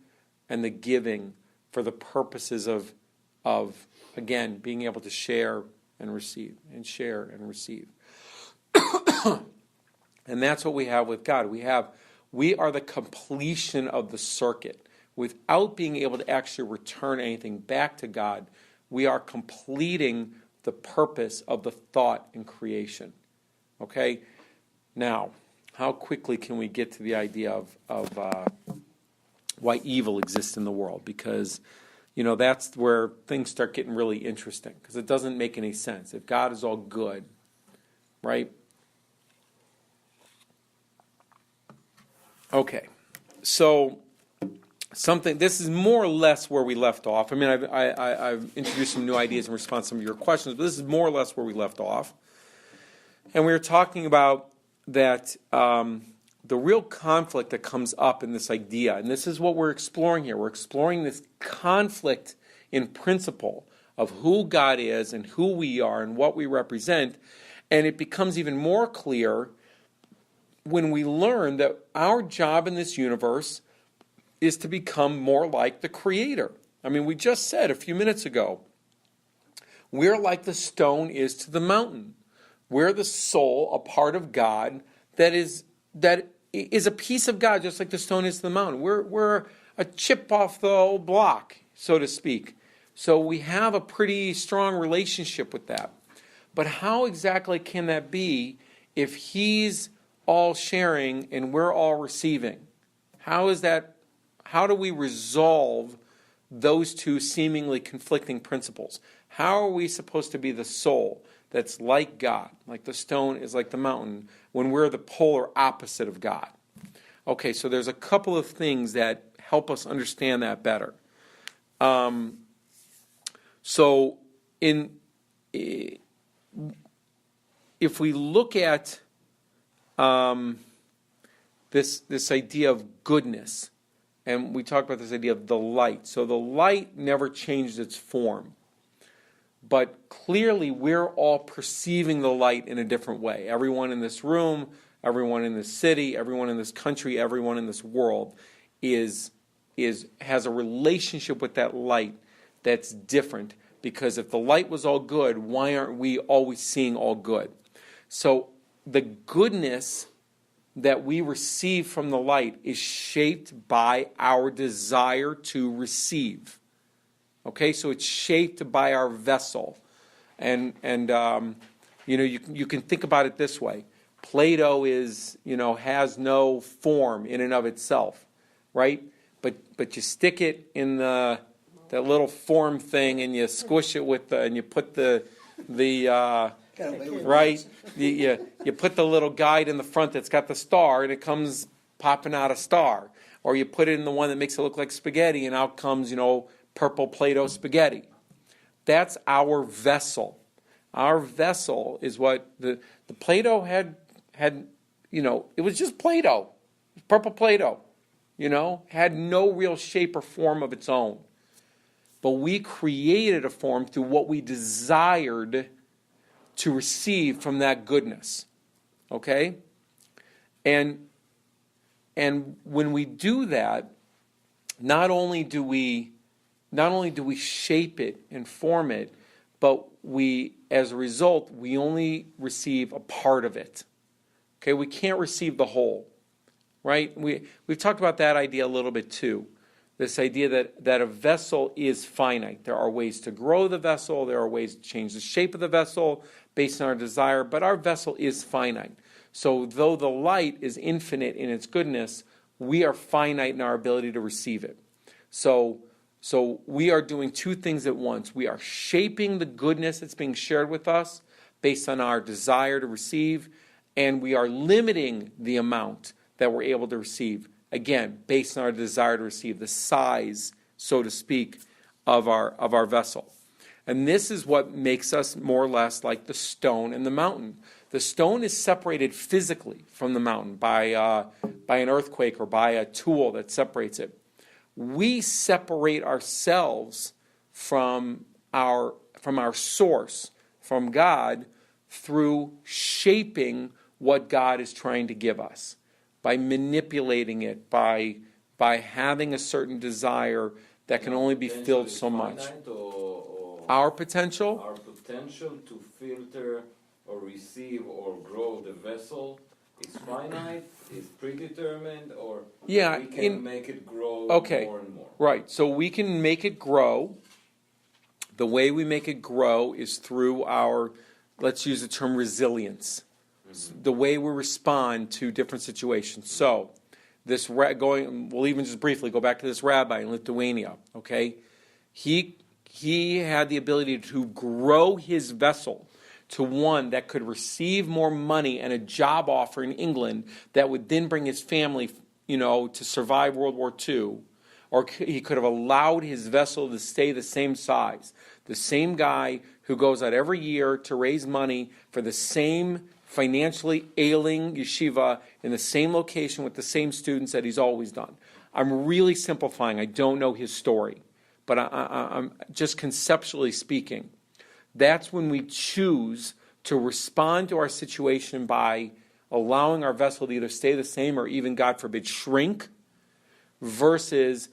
and the giving for the purposes of again, being able to share and receive, and share and receive. And that's what we have with God. We are the completion of the circuit. Without being able to actually return anything back to God, we are completing the purpose of the thought in creation. Okay? Now, how quickly can we get to the idea of why evil exists in the world? Because, that's where things start getting really interesting, because it doesn't make any sense. If God is all good, right? Okay, so this is more or less where we left off. I mean, I've introduced some new ideas in response to some of your questions, but this is more or less where we left off. And we were talking about that the real conflict that comes up in this idea, and this is what we're exploring here. We're exploring this conflict in principle of who God is and who we are and what we represent, and it becomes even more clear when we learn that our job in this universe is to become more like the Creator. I mean, we just said a few minutes ago, we're like the stone is to the mountain. We're the soul, a part of God that is a piece of God, just like the stone is to the mountain. We're a chip off the old block, so to speak. So we have a pretty strong relationship with that. But how exactly can that be if He's all sharing and we're all receiving? How is that? How do we resolve those two seemingly conflicting principles? How are we supposed to be the soul that's like God, like the stone is like the mountain, when we're the polar opposite of God? Okay, so there's a couple of things that help us understand that better. If we look at this idea of goodness, and we talk about this idea of the light. So the light never changed its form. But clearly we're all perceiving the light in a different way. Everyone in this room, everyone in this city, everyone in this country, everyone in this world has a relationship with that light that's different. Because if the light was all good, why aren't we always seeing all good? So the goodness that we receive from the light is shaped by our desire to receive. Okay, so it's shaped by our vessel. And you can think about it this way. Play-Doh has no form in and of itself, right? But you stick it in that little form thing and you squish it and you put the right? You put the little guide in the front that's got the star, and it comes popping out a star. Or you put it in the one that makes it look like spaghetti, and out comes, purple Play-Doh spaghetti. That's our vessel. Our vessel is what the Play-Doh had, it was just Play-Doh. Purple Play-Doh, had no real shape or form of its own. But we created a form through what we desired to receive from that goodness. Okay? And when we do that, not only do we shape it and form it, but as a result, we only receive a part of it. Okay? We can't receive the whole. Right? We've talked about that idea a little bit too. This idea that a vessel is finite. There are ways to grow the vessel. There are ways to change the shape of the vessel based on our desire. But our vessel is finite. So though the light is infinite in its goodness, we are finite in our ability to receive it. So we are doing two things at once. We are shaping the goodness that's being shared with us based on our desire to receive. And we are limiting the amount that we're able to receive. Again, based on our desire to receive, the size, so to speak, of our vessel. And this is what makes us more or less like the stone and the mountain. The stone is separated physically from the mountain by an earthquake or by a tool that separates it. We separate ourselves from our source, from God, through shaping what God is trying to give us. By manipulating it, by by having a certain desire that can only be filled so much. Our potential? Our potential to filter or receive or grow the vessel is finite, is predetermined, or we can make it grow more and more. Right, so we can make it grow. The way we make it grow is through our, let's use the term resilience, the way we respond to different situations. So, we'll even just briefly go back to this rabbi in Lithuania, okay? He had the ability to grow his vessel to one that could receive more money and a job offer in England that would then bring his family, to survive World War II. Or he could have allowed his vessel to stay the same size. The same guy who goes out every year to raise money for the same financially ailing yeshiva in the same location with the same students that he's always done. I'm really simplifying. I don't know his story. But I'm just conceptually speaking. That's when we choose to respond to our situation by allowing our vessel to either stay the same or even, God forbid, shrink, versus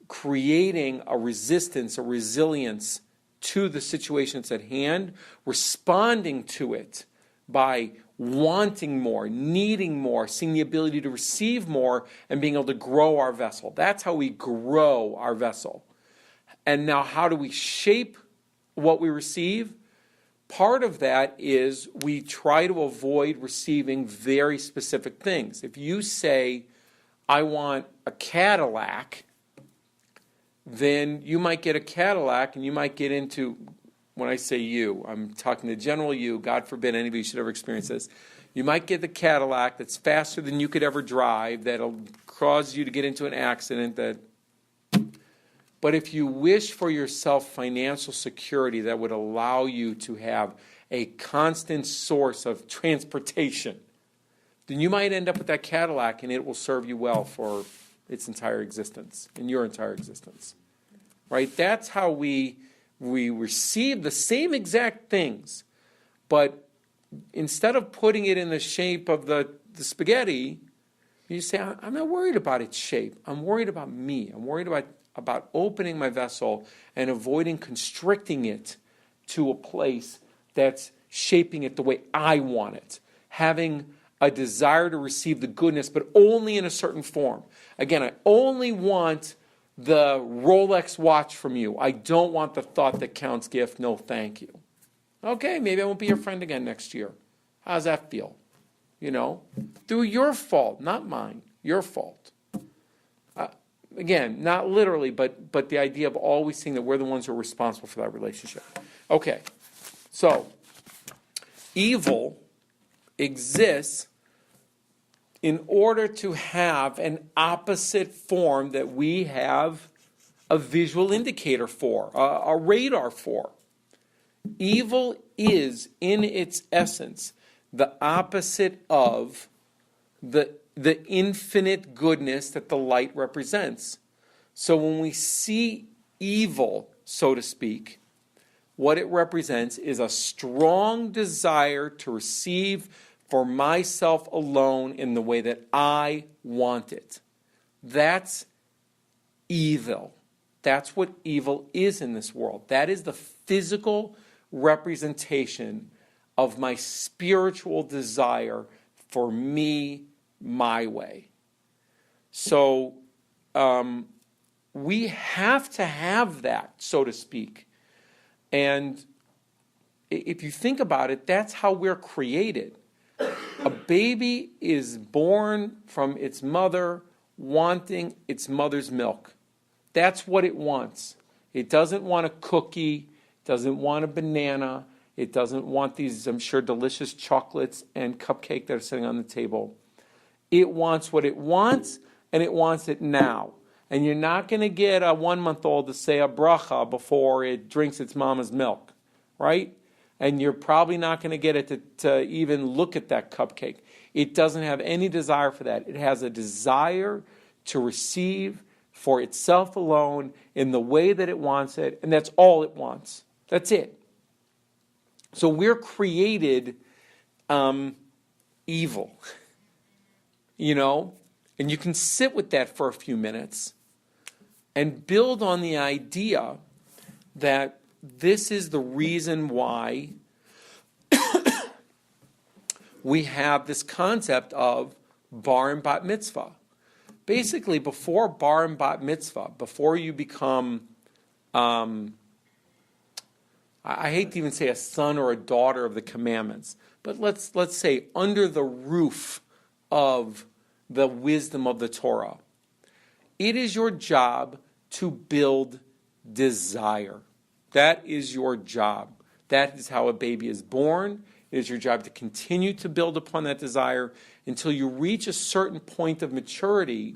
creating a resistance, a resilience to the situation that's at hand, responding to it by wanting more, needing more, seeing the ability to receive more, and being able to grow our vessel. That's how we grow our vessel. And now how do we shape what we receive? Part of that is we try to avoid receiving very specific things. If you say, I want a Cadillac, then you might get a Cadillac and you might get into, when I say you, I'm talking to general you, God forbid anybody should ever experience this. You might get the Cadillac that's faster than you could ever drive, that'll cause you to get into an accident. But if you wish for yourself financial security that would allow you to have a constant source of transportation, then you might end up with that Cadillac and it will serve you well for its entire existence, in your entire existence. Right? That's how we receive the same exact things, but instead of putting it in the shape of the spaghetti, you say, I'm not worried about its shape. I'm worried about me. I'm worried about opening my vessel and avoiding constricting it to a place that's shaping it the way I want it. Having a desire to receive the goodness, but only in a certain form. Again, I only want the Rolex watch from you. I don't want the thought that counts gift. No, thank you. Okay, maybe I won't be your friend again next year. How does that feel? Through your fault, not mine. Your fault. Again, not literally, but the idea of always seeing that we're the ones who are responsible for that relationship. Okay, so evil exists in order to have an opposite form that we have a visual indicator for, a radar for. Evil is, in its essence, the opposite of the infinite goodness that the light represents. So when we see evil, so to speak, what it represents is a strong desire to receive for myself alone in the way that I want it. That's evil. That's what evil is in this world. That is the physical representation of my spiritual desire for me, my way. So we have to have that, so to speak. And if you think about it, that's how we're created. A baby is born from its mother wanting its mother's milk. That's what it wants. It doesn't want a cookie, doesn't want a banana, it doesn't want these, I'm sure, delicious chocolates and cupcake that are sitting on the table. It wants what it wants, and it wants it now. And you're not going to get a 1-month-old to say a bracha before it drinks its mama's milk, right? And you're probably not going to get it to even look at that cupcake. It doesn't have any desire for that. It has a desire to receive for itself alone in the way that it wants it, and that's all it wants. That's it. So we're created evil, And you can sit with that for a few minutes and build on the idea that this is the reason why we have this concept of bar and bat mitzvah. Basically, before bar and bat mitzvah, before you become, I hate to even say a son or a daughter of the commandments, but let's say under the roof of the wisdom of the Torah, it is your job to build desire. That is your job. That is how a baby is born. It is your job to continue to build upon that desire until you reach a certain point of maturity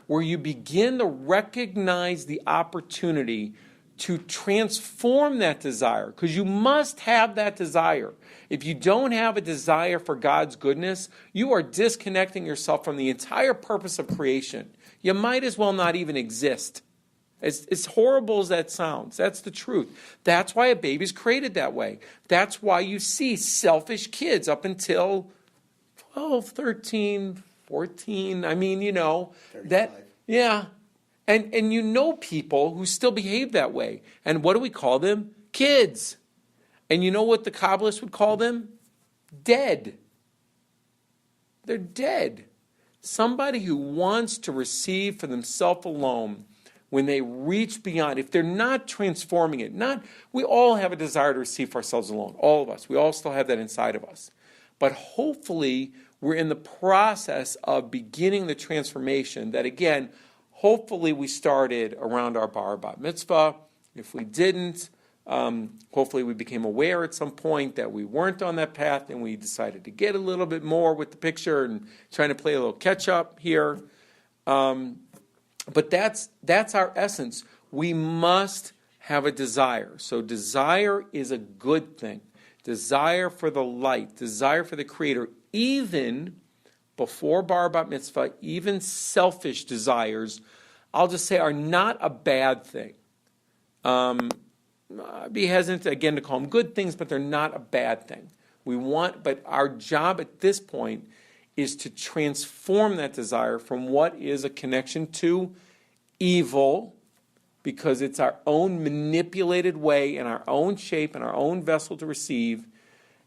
where you begin to recognize the opportunity to transform that desire, because you must have that desire. If you don't have a desire for God's goodness, you are disconnecting yourself from the entire purpose of creation. You might as well not even exist. As horrible as that sounds, that's the truth. That's why a baby's created that way. That's why you see selfish kids up until 12, 13, 14. I mean, 35. Yeah. And you know people who still behave that way. And what do we call them? Kids. And you know what the Kabbalists would call them? Dead. They're dead. Somebody who wants to receive for themselves alone, when they reach beyond, if they're not transforming it, we all have a desire to receive for ourselves alone, all of us. We all still have that inside of us. But hopefully, we're in the process of beginning the transformation that, again, hopefully we started around our bar bat mitzvah. If we didn't, hopefully we became aware at some point that we weren't on that path and we decided to get a little bit more with the picture and trying to play a little catch up here. But that's our essence. We must have a desire. So desire is a good thing. Desire for the light, desire for the Creator, even before bar bat mitzvah, even selfish desires, I'll just say, are not a bad thing. I'd be hesitant, again, to call them good things, but they're not a bad thing. But our job at this point is to transform that desire from what is a connection to evil, because it's our own manipulated way in our own shape and our own vessel to receive,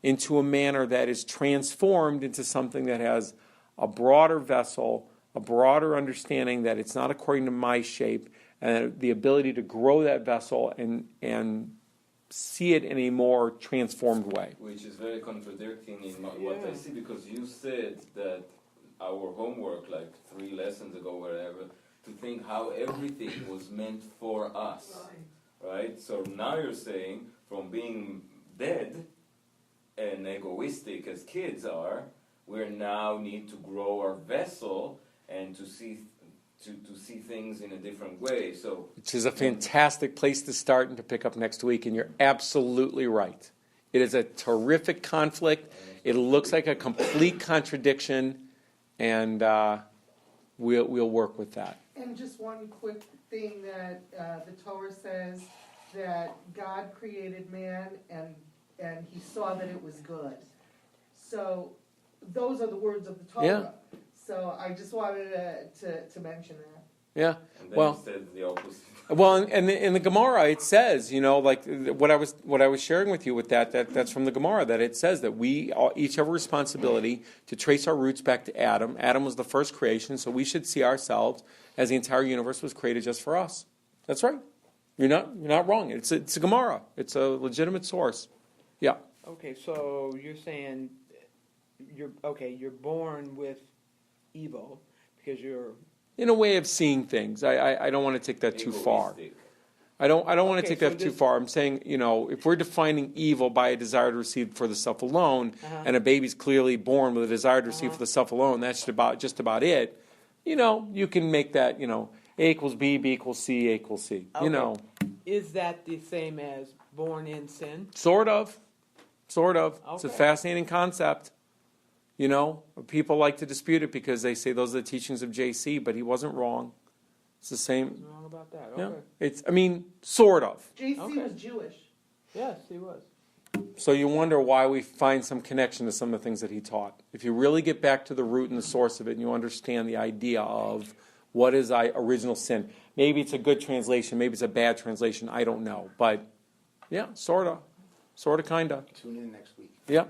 into a manner that is transformed into something that has a broader vessel, a broader understanding that it's not according to my shape, and the ability to grow that vessel and see it in a more transformed way. Which is very contradicting in what I see, because you said that our homework, like 3 lessons ago, wherever, to think how everything was meant for us, right? So now you're saying, from being dead and egoistic as kids are, we now need to grow our vessel and to see things in a different way. So, which is a fantastic place to start and to pick up next week, and you're absolutely right. It is a terrific conflict. It looks like a complete contradiction, and we'll work with that. And just one quick thing that the Torah says, that God created man and he saw that it was good. So those are the words of the Torah. Yeah. So I just wanted to mention that. Yeah. and then Well, you said the opposite. well, and in the Gemara it says, like what I was sharing with you with that's from the Gemara, that it says that we each have a responsibility to trace our roots back to Adam. Adam was the first creation, so we should see ourselves as the entire universe was created just for us. That's right. You're not wrong. It's a Gemara. It's a legitimate source. Yeah. Okay, so you're saying you're born with evil because you're In a way of seeing things. I don't want to take that too far. Egoistic. I don't want to Okay, take so that too this- far. I'm saying, if we're defining evil by a desire to receive for the self alone, and a baby's clearly born with a desire to receive for the self alone, that's just about it. You can make that, A equals B, B equals C, A equals C. Okay. Is that the same as born in sin? Sort of. It's a Okay. fascinating concept. People like to dispute it because they say those are the teachings of JC, but he wasn't wrong. It's the same. What's wrong about that? Yeah. Okay. Sort of. JC Okay. was Jewish. Yes, he was. So you wonder why we find some connection to some of the things that he taught. If you really get back to the root and the source of it, and you understand the idea of what is original sin. Maybe it's a good translation, maybe it's a bad translation, I don't know. But, yeah, sort of, kind of. Tune in next week. Yeah.